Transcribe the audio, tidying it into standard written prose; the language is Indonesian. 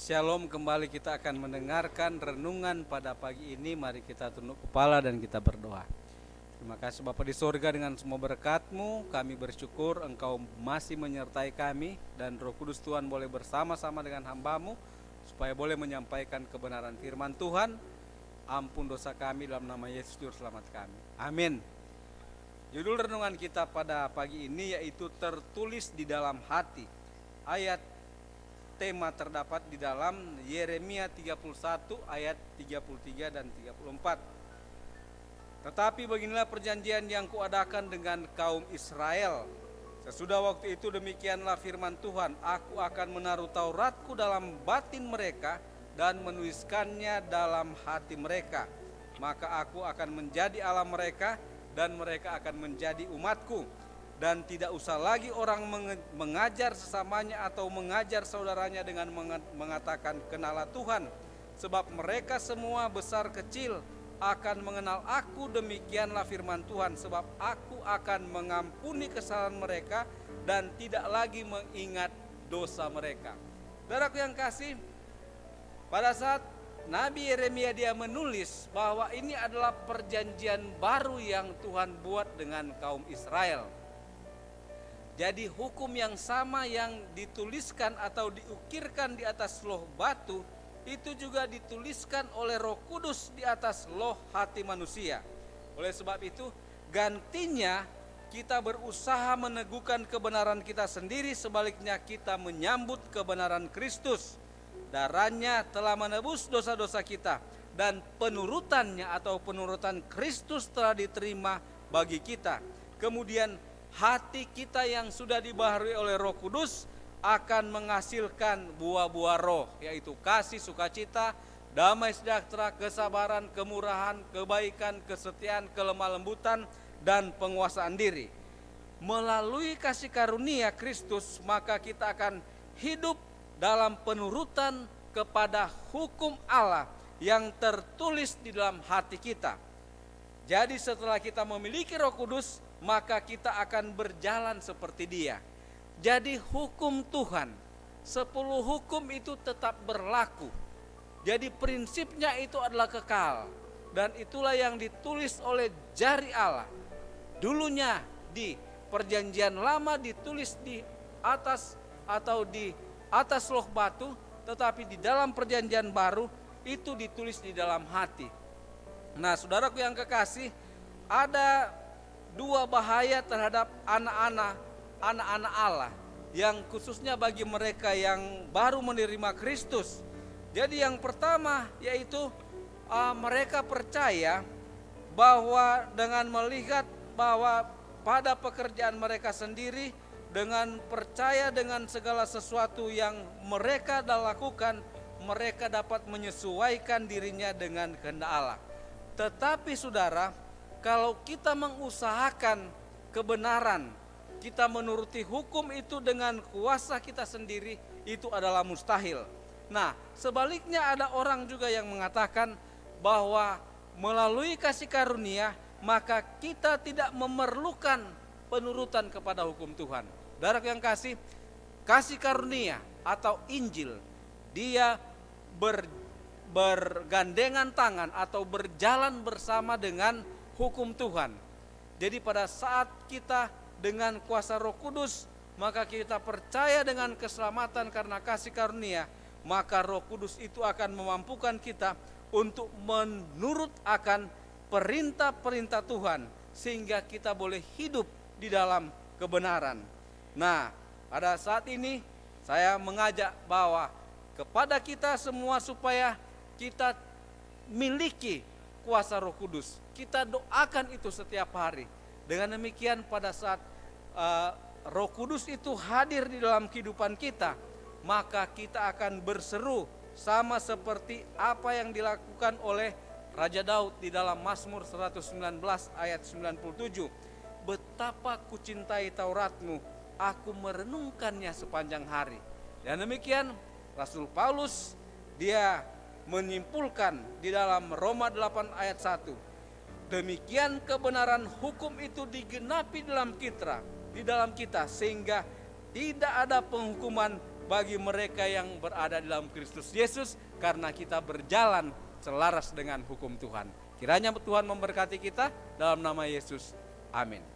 Shalom, kembali kita akan mendengarkan renungan pada pagi ini. Mari kita tunduk kepala dan kita berdoa. Terima kasih Bapa di sorga, dengan semua berkat-Mu kami bersyukur Engkau masih menyertai kami, dan Roh Kudus Tuhan boleh bersama-sama dengan hamba-Mu supaya boleh menyampaikan kebenaran firman Tuhan. Ampun dosa kami, dalam nama Yesus Juru Selamat kami. Amin. Judul renungan kita pada pagi ini yaitu tertulis di dalam hati. Ayat tema terdapat di dalam Yeremia 31 ayat 33 dan 34. Tetapi beginilah perjanjian yang kuadakan dengan kaum Israel. Sesudah waktu itu demikianlah firman Tuhan, aku akan menaruh Tauratku dalam batin mereka dan menuliskannya dalam hati mereka. Maka aku akan menjadi Allah mereka dan mereka akan menjadi umatku. Dan tidak usah lagi orang mengajar sesamanya atau mengajar saudaranya dengan mengatakan kenalah Tuhan. Sebab mereka semua besar kecil akan mengenal aku, demikianlah firman Tuhan. Sebab aku akan mengampuni kesalahan mereka dan tidak lagi mengingat dosa mereka. Saudaraku yang kasih, pada saat Nabi Yeremia dia menulis bahwa ini adalah perjanjian baru yang Tuhan buat dengan kaum Israel. Jadi hukum yang sama yang dituliskan atau diukirkan di atas loh batu, itu juga dituliskan oleh Roh Kudus di atas loh hati manusia. Oleh sebab itu, gantinya kita berusaha meneguhkan kebenaran kita sendiri, sebaliknya kita menyambut kebenaran Kristus. Darahnya telah menebus dosa-dosa kita, dan penurutannya atau penurutan Kristus telah diterima bagi kita. Kemudian hati kita yang sudah dibaharui oleh Roh Kudus akan menghasilkan buah-buah roh, yaitu kasih, sukacita, damai sejahtera, kesabaran, kemurahan, kebaikan, kesetiaan, kelemah lembutan, dan penguasaan diri. Melalui kasih karunia Kristus, maka kita akan hidup dalam penurutan kepada hukum Allah yang tertulis di dalam hati kita. Jadi setelah kita memiliki Roh Kudus, maka kita akan berjalan seperti Dia. Jadi hukum Tuhan, 10 hukum itu tetap berlaku. Jadi prinsipnya itu adalah kekal, dan itulah yang ditulis oleh jari Allah. Dulunya di perjanjian lama ditulis di atas atau di atas loh batu, tetapi di dalam perjanjian baru itu ditulis di dalam hati. Nah, saudaraku yang kekasih, ada dua bahaya terhadap anak-anak Allah, yang khususnya bagi mereka yang baru menerima Kristus. Jadi yang pertama yaitu mereka percaya bahwa dengan melihat bahwa pada pekerjaan mereka sendiri, dengan percaya dengan segala sesuatu yang mereka lakukan, mereka dapat menyesuaikan dirinya dengan kehendak Allah. Tetapi saudara, kalau kita mengusahakan kebenaran, kita menuruti hukum itu dengan kuasa kita sendiri, itu adalah mustahil. Nah, sebaliknya ada orang juga yang mengatakan bahwa melalui kasih karunia, maka kita tidak memerlukan penurutan kepada hukum Tuhan. Saudara yang kasih karunia atau Injil, dia bergandengan tangan atau berjalan bersama dengan hukum Tuhan. Jadi pada saat kita dengan kuasa Roh Kudus, maka kita percaya dengan keselamatan karena kasih karunia, maka Roh Kudus itu akan memampukan kita untuk menurut akan perintah-perintah Tuhan, sehingga kita boleh hidup di dalam kebenaran. Nah, pada saat ini saya mengajak bahwa kepada kita semua supaya kita miliki kuasa Roh Kudus. Kita doakan itu setiap hari. Dengan demikian pada saat Roh Kudus itu hadir di dalam kehidupan kita, maka kita akan berseru sama seperti apa yang dilakukan oleh Raja Daud di dalam Mazmur 119 ayat 97. Betapa kucintai Tauratmu, aku merenungkannya sepanjang hari. Dan demikian Rasul Paulus dia menyimpulkan di dalam Roma 8 ayat 1. Demikian kebenaran hukum itu digenapi di dalam kita, sehingga tidak ada penghukuman bagi mereka yang berada dalam Kristus Yesus, karena kita berjalan selaras dengan hukum Tuhan. Kiranya Tuhan memberkati kita dalam nama Yesus. Amin.